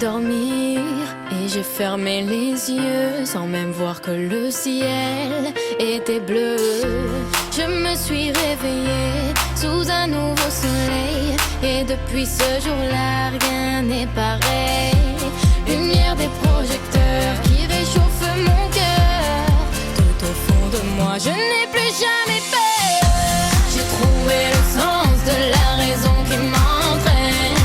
dormir et j'ai fermé les yeux sans même voir que le ciel était bleu. Je me suis réveillée sous un nouveau soleil et depuis ce jour-là rien n'est pareil. Lumière des projecteurs qui réchauffe mon cœur. Tout au fond de moi je n'ai plus jamais peur. J'ai trouvé le sens de la raison qui m'entraîne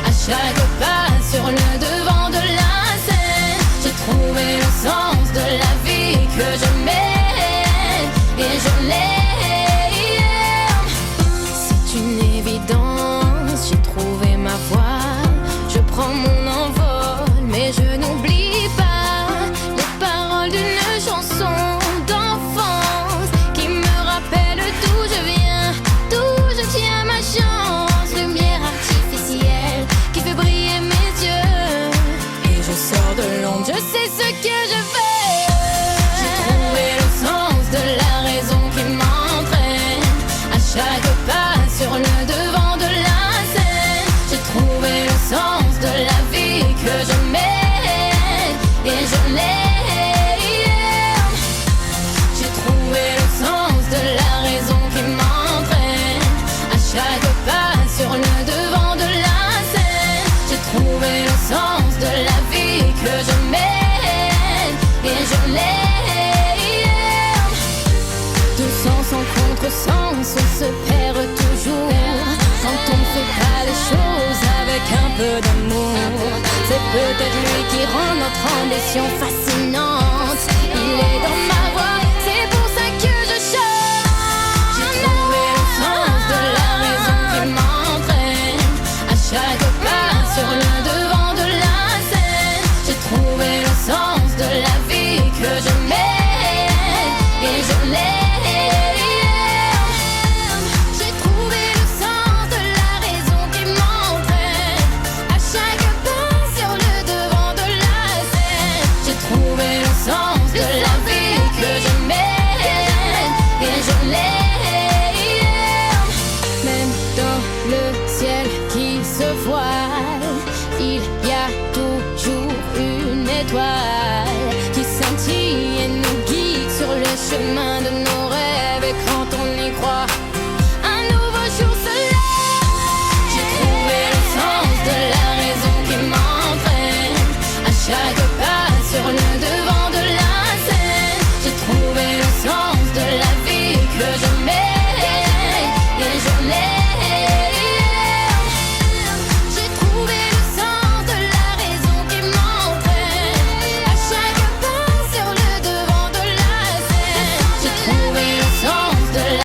à chaque pas sur le devant de la scène. J'ai trouvé le sens de la vie que je mène et je l'aime. C'est une évidence, j'ai trouvé ma voie. Je prends mon envol mais je n'oublie pas les paroles d'une chanson d'enfance qui me rappelle d'où je viens, d'où je tiens ma chance. Lumière artificielle qui fait briller mes yeux et je sors de l'ombre, je sais ce que je veux. J'ai trouvé le sens de la raison qui m'entraîne à chaque pas sur le devant de la scène. J'ai trouvé le sens de la vie que je mène et je l'aime. J'ai trouvé le sens de la raison qui m'entraîne à chaque pas sur le devant de la scène. J'ai trouvé le sens de la vie que je mène et je l'aime. Deux sens en contresens, on se perd toujours quand on ne fait pas les choses avec un peu d'amour. C'est peut-être lui qui rend notre ambition fascinante. Il est dans ma voix, c'est pour ça que je chante. J'ai trouvé le sens de la raison qui m'entraîne à chaque pas sur le devant de la scène. J'ai trouvé le sens de la vie que je mène et je l'aime.